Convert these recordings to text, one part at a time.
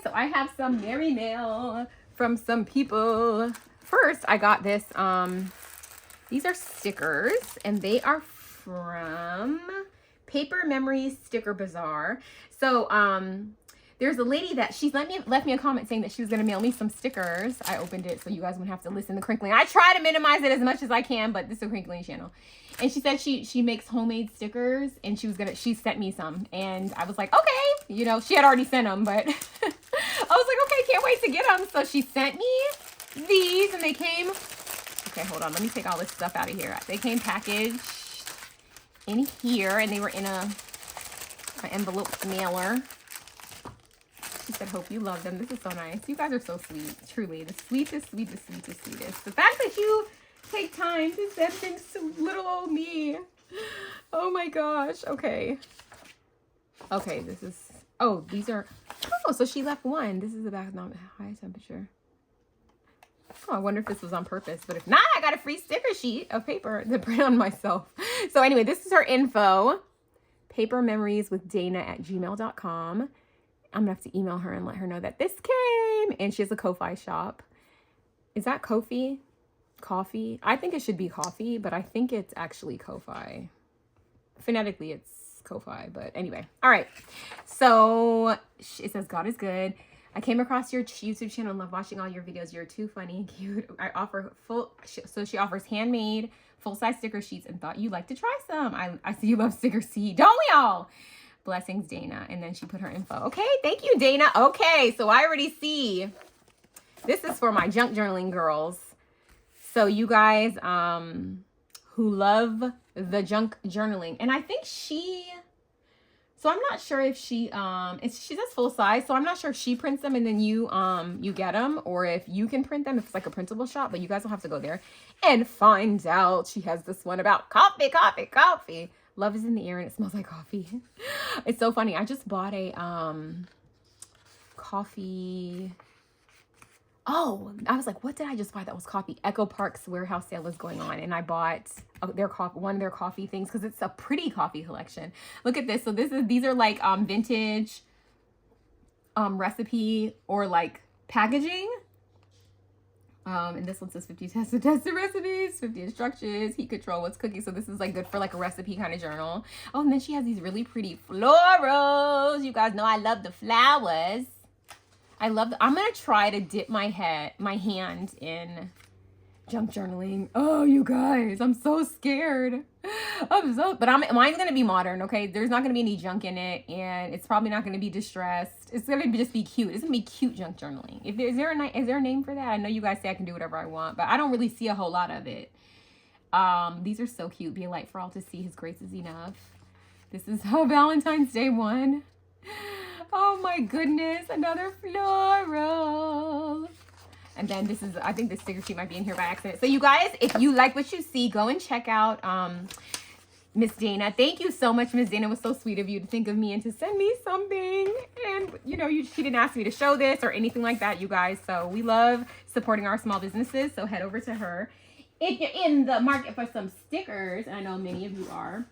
so I have some merry mail from some people. First, I got this, these are stickers, and they are from Paper Memories Sticker Bazaar. So, there's a lady that she's left me a comment saying that she was going to mail me some stickers. I opened it so you guys wouldn't have to listen to crinkling. I try to minimize it as much as I can, but this is a crinkling channel. And she said she makes homemade stickers, and she sent me some. And I was like, okay, you know, she had already sent them, but I was like, okay, can't wait to get them. So she sent me these, and they came, okay, hold on, let me take all this stuff out of here. They came packaged in here, and they were in an envelope mailer. She said, hope you love them. This is so nice. You guys are so sweet. Truly. The sweetest, sweetest, sweetest, sweetest. The fact that you take time to send things to little old me. Oh my gosh. Okay. Okay, this is... Oh, these are... Oh, so she left one. This is about not high temperature. Oh, I wonder if this was on purpose. But if not, I got a free sticker sheet of paper to print on myself. So anyway, this is her info. papermemorieswithdana@gmail.com. I'm going to have to email her and let her know that this came. And she has a Ko-Fi shop. Is that Ko-Fi? Coffee? I think it should be coffee, but I think it's actually Ko-Fi. Phonetically, it's Ko-Fi, but anyway. All right. So it says, God is good. I came across your YouTube channel and love watching all your videos. You're too funny and cute. I offer so she offers handmade full-size sticker sheets and thought you'd like to try some. I see you love sticker seed. Don't we all? Blessings, Dana. And then she put her info. Okay, thank you, Dana. Okay, so I already see. This is for my junk journaling girls. So you guys who love the junk journaling. And I think so I'm not sure if she says full size, so I'm not sure if she prints them and then you get them, or if you can print them if it's like a printable shop, but you guys will have to go there and find out. She has this one about coffee, coffee, coffee. Love is in the air and it smells like coffee. It's so funny. I just bought a coffee. Oh, I was like, what did I just buy that was coffee? Echo Park's warehouse sale is going on, and I bought one of their coffee things because it's a pretty coffee collection. Look at this. So these are like vintage recipe or like packaging. And this one says 50 tested recipes, 50 instructions, heat control, what's cooking. So this is like good for like a recipe kind of journal. Oh, and then she has these really pretty florals. You guys know I love the flowers. I'm going to try to dip my hand in junk journaling. Oh, you guys, I'm so scared. But mine's going to be modern, okay? There's not going to be any junk in it, and it's probably not going to be distressed. It's going to just be cute. It's going to be cute junk journaling. Is there a name for that? I know you guys say I can do whatever I want, but I don't really see a whole lot of it. These are so cute. Be a light for all to see. His grace is enough. This is Valentine's Day one. Oh my goodness, another floral. And then this is, I think this sticker sheet might be in here by accident. So you guys, if you like what you see, go and check out Miss Dana. Thank you so much, Miss Dana. It was so sweet of you to think of me and to send me something. And, you know, she didn't ask me to show this or anything like that, you guys. So we love supporting our small businesses. So head over to her. If you're in the market for some stickers, and I know many of you are.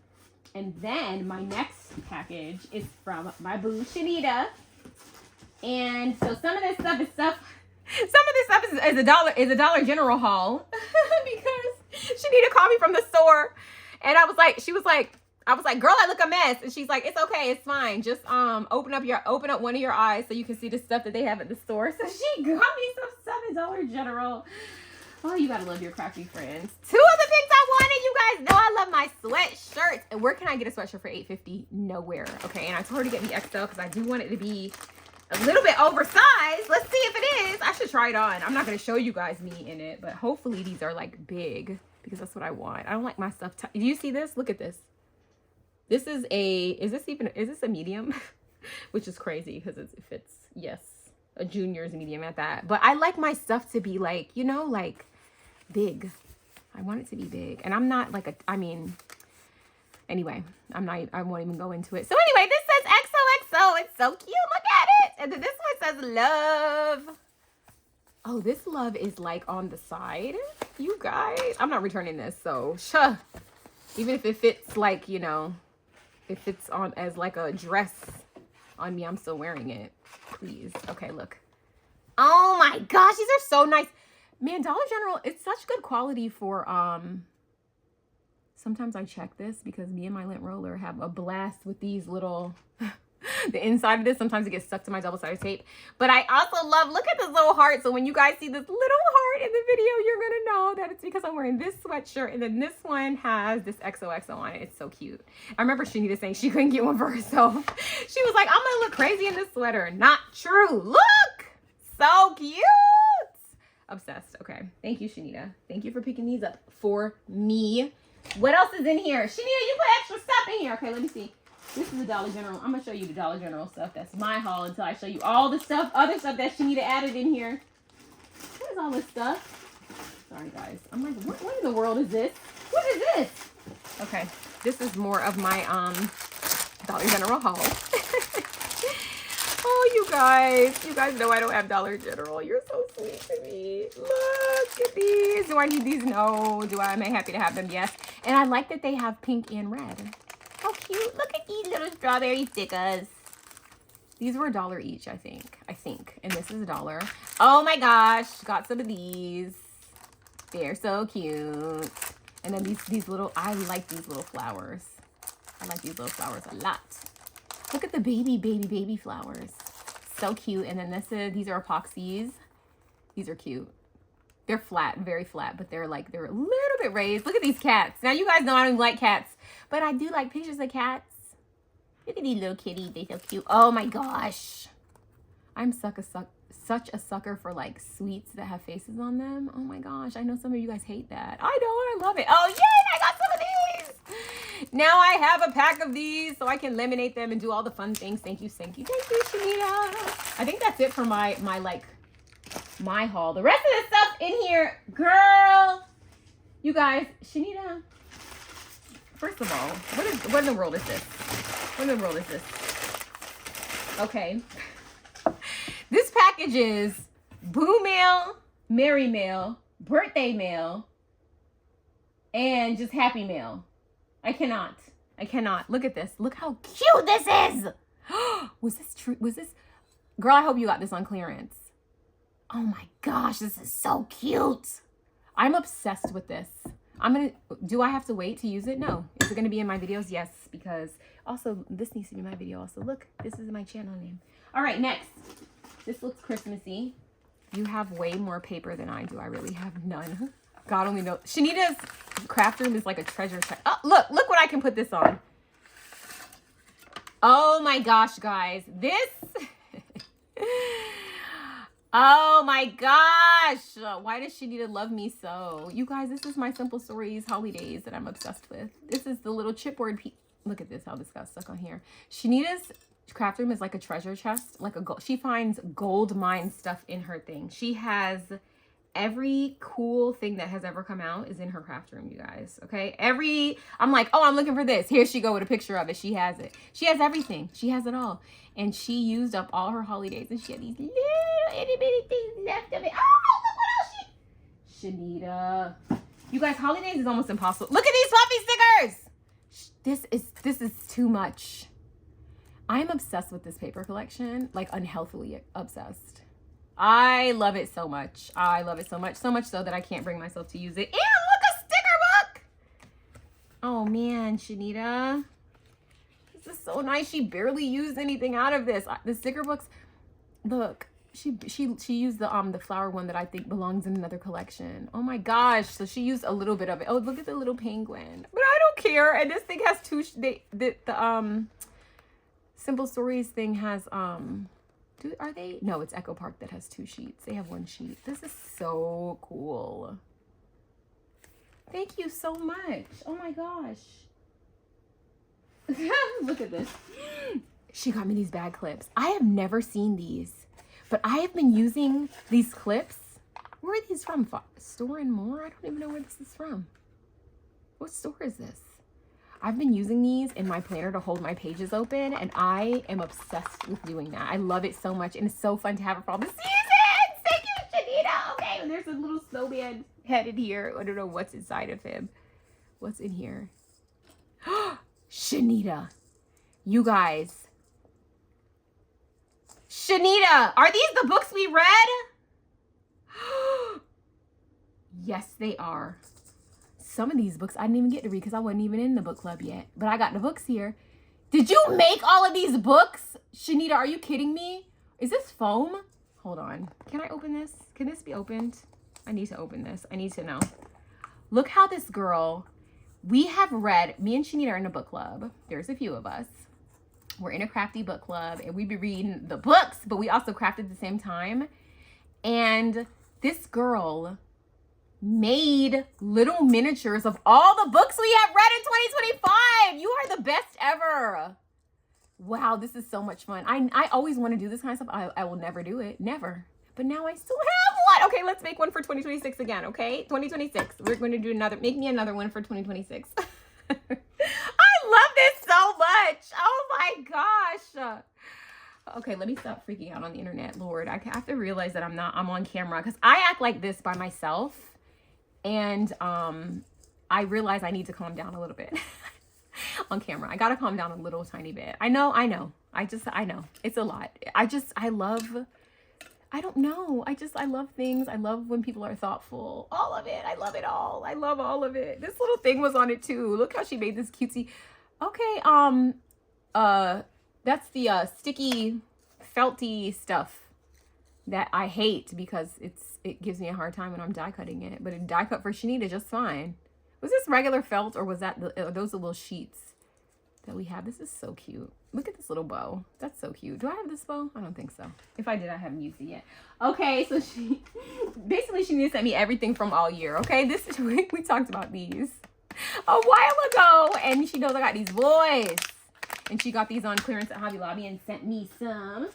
And then my next package is from my boo, Shenita. And so some of this stuff is a Dollar General haul because Shenita called me from the store, and I was like, girl, I look a mess, and she's like, it's okay, it's fine, just open up one of your eyes so you can see the stuff that they have at the store. So she got me some stuff at Dollar General. Oh, you gotta love your crafty friends. 2 of the things I wanted, you guys know I love my sweatshirts. And where can I get a sweatshirt for $8.50? Nowhere. Okay, and I told her to get me XL because I do want it to be a little bit oversized. Let's see if it is. I should try it on. I'm not gonna show you guys me in it, but hopefully these are like big because that's what I want. I don't like my stuff. Do you see this? Look at this. This is is this a medium? Which is crazy because it fits, yes, a junior's medium at that. But I like my stuff to be like, you know, like big. I want it to be big. And I'm not like anyway, I won't even go into it. So anyway, this says XOXO. It's so cute. Look at it. And then this one says love. Oh, this love is like on the side. You guys, I'm not returning this. So even if it fits like, you know, it fits on as like a dress on me. I'm still wearing it. Please. Okay, look. Oh my gosh, these are so nice. Man, Dollar General, it's such good quality for, sometimes I check this because me and my lint roller have a blast with these little, the inside of this. Sometimes it gets stuck to my double-sided tape. But I also love, look at this little heart. So when you guys see this little heart in the video, you're going to know that it's because I'm wearing this sweatshirt. And then this one has this XOXO on it. It's so cute. I remember Shenita saying she couldn't get one for herself. She was like, I'm going to look crazy in this sweater. Not true. Look! So cute! Obsessed. Okay. Thank you, Shenita. Thank you for picking these up for me. What else is in here? Shenita, you put extra stuff in here. Okay, let me see. This is the Dollar General. I'm going to show you the Dollar General stuff. That's my haul until I show you all the stuff, other stuff that Shenita added in here. What is all this stuff? Sorry, guys. I'm like, what in the world is this? What is this? Okay. This is more of my Dollar General haul. Oh, you guys know I don't have Dollar General. You're so sweet to me. Look at these. Do I need these? No. Am I happy to have them? Yes. And I like that they have pink and red. How cute. Look at these little strawberry stickers. These were $1 each, I think. And this is $1. Oh my gosh. Got some of these. They're so cute. And then these little, I like these little flowers. I like these little flowers a lot. Look at the baby flowers. So cute. And then these are epoxies. These are cute. They're flat, very flat, but they're a little bit raised. Look at these cats. Now you guys know I don't like cats, but I do like pictures of cats. Look at these little kitties. They're so cute. Oh my gosh. I'm such a sucker for like sweets that have faces on them. Oh my gosh. I know some of you guys hate that. I know, I love it. Oh yay, I got some of these. Now I have a pack of these so I can laminate them and do all the fun things. Thank you, Shenita. I think that's it for my haul. The rest of the stuff in here, girl. You guys, Shenita. First of all, what in the world is this? What in the world is this? Okay. This package is Boo Mail, Merry Mail, Birthday Mail, and just Happy Mail. I cannot. Look at this. Look how cute this is. Was this true? Girl, I hope you got this on clearance. Oh my gosh, this is so cute. I'm obsessed with this. Do I have to wait to use it? No. Is it going to be in my videos? Yes, because also this needs to be my video also. Look, this is my channel name. All right, next. This looks Christmassy. You have way more paper than I do. I really have none. God only knows. Shenita's craft room is like a treasure chest. Oh, look what I can put this on. Oh my gosh, guys. This. Oh my gosh. Why does Shenita love me so? You guys, this is my Simple Stories holidays that I'm obsessed with. This is the little chipboard piece. Look at this, how this got stuck on here. Shenita's craft room is like a treasure chest, like a gold. She finds gold mine stuff in her thing. She has every cool thing that has ever come out is in her craft room, you guys. Okay, I'm like, oh, I'm looking for this. Here she go with a picture of it. She has it. She has everything. She has it all. And she used up all her holidays, and she had these little itty bitty things left of it. Oh, look what else Shenita. You guys, holidays is almost impossible. Look at these fluffy stickers. This is too much. I'm obsessed with this paper collection, like unhealthily obsessed. I love it so much. So much so that I can't bring myself to use it. And look, a sticker book. Oh man, Shenita. This is so nice. She barely used anything out of this. The sticker books, look, she used the flower one that I think belongs in another collection. Oh my gosh. So she used a little bit of it. Oh, look at the little penguin. But I don't care. And this thing has two, the Simple Stories thing has, are they? No, it's Echo Park that has 2 sheets. They have 1 sheet. This is so cool. Thank you so much. Oh my gosh. Look at this. She got me these bag clips. I have never seen these, but I have been using these clips. Where are these from? Store and More? I don't even know where this is from. What store is this? I've been using these in my planner to hold my pages open, and I am obsessed with doing that. I love it so much, and it's so fun to have it for all the seasons. Thank you, Shenita. Okay, and there's a little snowman head in here. I don't know what's inside of him. What's in here? Shenita, you guys, Shenita, are these the books we read? Yes, they are. Some of these books I didn't even get to read because I wasn't even in the book club yet. But I got the books here. Did you make all of these books? Shenita, are you kidding me? Is this foam? Hold on. Can I open this? Can this be opened? I need to open this. I need to know. Look how this girl, we have read, me and Shenita are in a book club. There's a few of us. We're in a crafty book club and we be reading the books, but we also craft at the same time. And this girl made little miniatures of all the books we have read in 2025. You are the best ever. Wow, this is so much fun. I always want to do this kind of stuff. I will never do it. Never. But now I still have one. Okay, let's make one for 2026 again, okay? 2026. We're going to do another. Make me another one for 2026. I love this so much. Oh my gosh. Okay, let me stop freaking out on the internet, Lord. I have to realize that I'm on camera because I act like this by myself. And I realize I need to calm down a little bit on camera. I got to calm down a little tiny bit. I know. I know. It's a lot. I love things. I love when people are thoughtful. All of it. I love it all. I love all of it. This little thing was on it too. Look how she made this cutesy. Okay. That's the sticky felty stuff that I hate because it gives me a hard time when I'm die cutting it. But it die cut for Shenita just fine. Was this regular felt or was that those little sheets that we have? This is so cute. Look at this little bow. That's so cute. Do I have this bow? I don't think so. If I did, I haven't used it yet. Okay, so she Shenita sent me everything from all year. Okay, we talked about these a while ago, and she knows I got these boys, and she got these on clearance at Hobby Lobby and sent me some.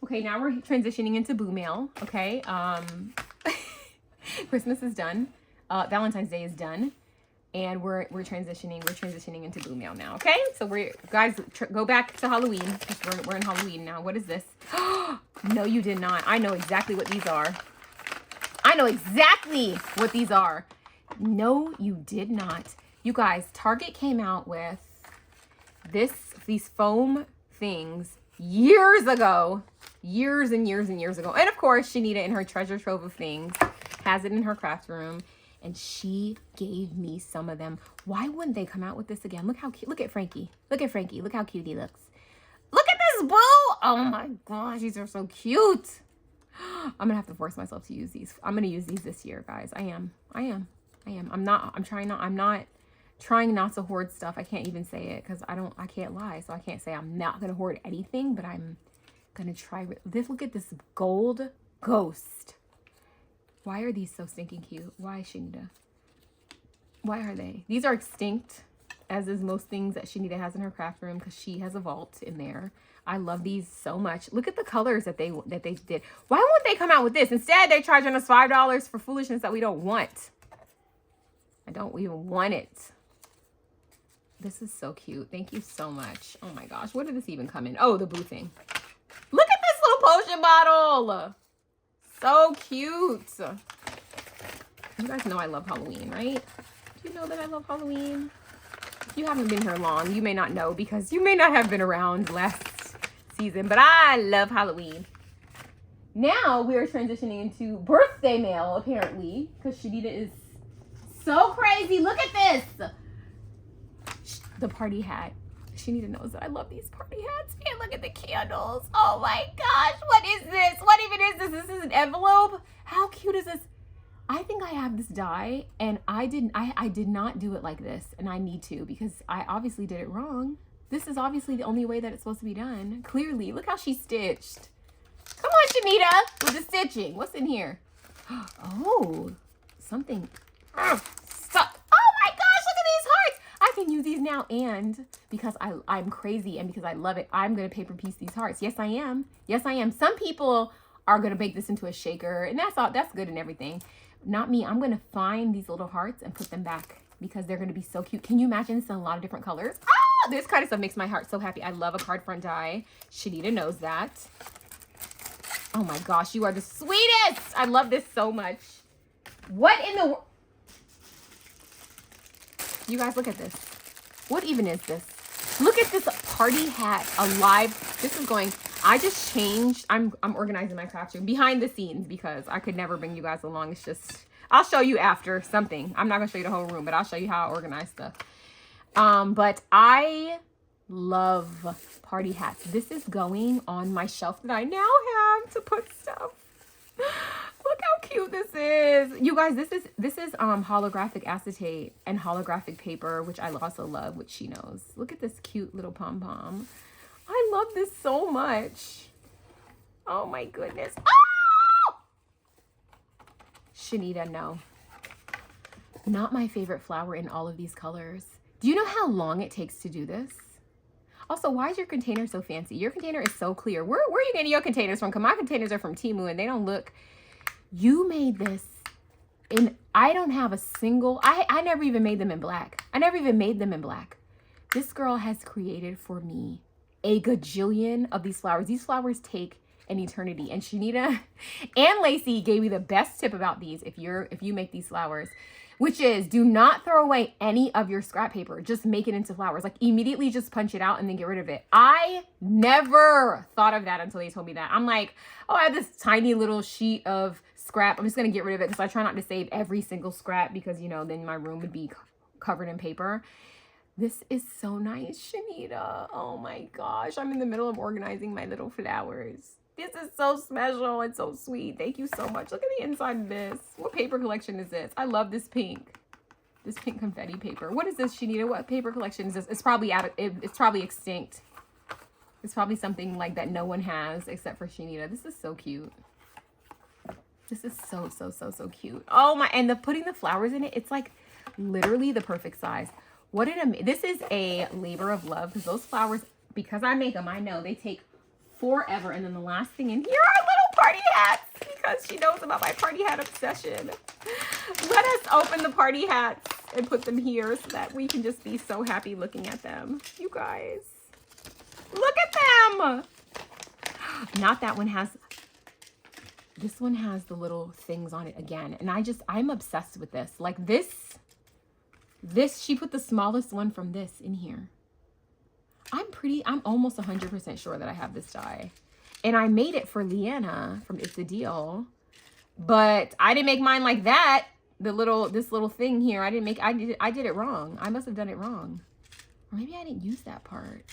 Okay, now we're transitioning into boo mail. Okay, Christmas is done. Valentine's Day is done, and we're transitioning into boo mail now. Okay, so guys go back to Halloween because we're in Halloween now. What is this? No, you did not. I know exactly what these are. No, you did not. You guys, Target came out with these foam things years ago. Years and years and years ago. And of course, Shenita in her treasure trove of things has it in her craft room. And she gave me some of them. Why wouldn't they come out with this again? Look how cute. Look at Frankie. Look how cute he looks. Look at this boo. Oh my gosh, these are so cute. I'm going to have to force myself to use these. I'm going to use these this year, guys. I am. I'm not trying not to hoard stuff. I can't even say it because I can't lie. So I can't say I'm not going to hoard anything, but I'm gonna try this. Look at this gold ghost. Why are these so stinking cute? Why, Shenita? Why are they? These are extinct, as is most things that Shenita has in her craft room because she has a vault in there. I love these so much. Look at the colors that they did. Why won't they come out with this? Instead, they're charging us $5 for foolishness that we don't want. I don't even want it. This is so cute. Thank you so much. Oh my gosh. What did this even come in? Oh, the blue thing. Look at this little potion bottle. So cute. You guys know I love Halloween, right? Do you know that I love Halloween? If you haven't been here long, you may not know because you may not have been around last season, but I love Halloween. Now we're transitioning into birthday mail, apparently, because Shenita is so crazy. Look at this. The party hat. Shenita knows that I love these party hats. And look at the candles. Oh my gosh. What is this? What even is this? This is an envelope? How cute is this? I think I have this die and I did not do it like this, and I need to because I obviously did it wrong. This is obviously the only way that it's supposed to be done. Clearly. Look how she stitched. Come on, Shenita, with the stitching. What's in here? Oh, something. Stop. Oh my gosh, look at these hearts. I can use these now, and because I'm crazy and because I love it, I'm going to paper piece these hearts. Yes, I am. Yes, I am. Some people are going to make this into a shaker, and that's good and everything. Not me. I'm going to find these little hearts and put them back because they're going to be so cute. Can you imagine this in a lot of different colors? Ah, this kind of stuff makes my heart so happy. I love a card front die. Shenita knows that. Oh my gosh, you are the sweetest. I love this so much. What in the world? You guys, look at this. What even is this? Look at this party hat alive. This is going, I just changed. I'm organizing my craft room behind the scenes because I could never bring you guys along. It's just, I'll show you after something. I'm not gonna show you the whole room, but I'll show you how I organize stuff. But I love party hats. This is going on my shelf that I now have to put stuff. Look how cute this is. You guys, this is holographic acetate and holographic paper, which I also love, which she knows. Look at this cute little pom-pom. I love this so much. Oh my goodness. Oh! Shenita, no. Not my favorite flower in all of these colors. Do you know how long it takes to do this? Also, why is your container so fancy? Your container is so clear. Where are you getting your containers from? Because my containers are from Temu and they don't look... You made this in... I don't have a single... I never even made them in black. I never even made them in black. This girl has created for me a gajillion of these flowers. These flowers take an eternity. And Shenita and Lacey gave me the best tip about these if you make these flowers, which is do not throw away any of your scrap paper. Just make it into flowers. Like immediately just punch it out and then get rid of it. I never thought of that until they told me that. I'm like, oh, I have this tiny little sheet of scrap. I'm just going to get rid of it because I try not to save every single scrap because, you know, then my room would be covered in paper. This is so nice, Shenita. Oh my gosh. I'm in the middle of organizing my little flowers. This is so special and so sweet. Thank you so much. Look at the inside of this. What paper collection is this? I love this pink. This pink confetti paper. What is this, Shenita? What paper collection is this? It's probably it's probably extinct. It's probably something like that no one has except for Shenita. This is so cute. This is so cute. Oh my, and putting the flowers in it, it's like literally the perfect size. This is a labor of love because those flowers, because I make them, I know they take forever. And then the last thing in here are little party hats because she knows about my party hat obsession. Let us open the party hats and put them here so that we can just be so happy looking at them. You guys, look at them. Not that one has, this one has the little things on it again. And I'm obsessed with this. Like this, she put the smallest one from this in here. I'm almost 100% sure that I have this die. And I made it for Leanna from It's a Deal. But I didn't make mine like that. This little thing here, I did it wrong. I must have done it wrong. Or maybe I didn't use that part.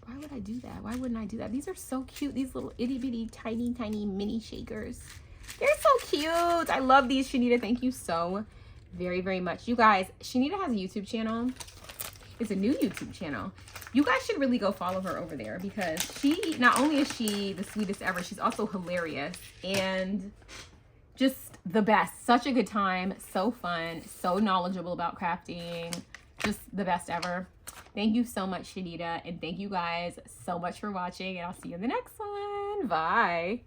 Why would I do that? Why wouldn't I do that? These are so cute. These little itty bitty tiny mini shakers. They're so cute. I love these, Shenita. Thank you so very much. You guys, Shenita has a YouTube channel. It's a new YouTube channel. You guys should really go follow her over there because not only is she the sweetest ever, she's also hilarious and just the best. Such a good time, so fun, so knowledgeable about crafting, just the best ever. Thank you so much, Shenita, and thank you guys so much for watching, and I'll see you in the next one. Bye.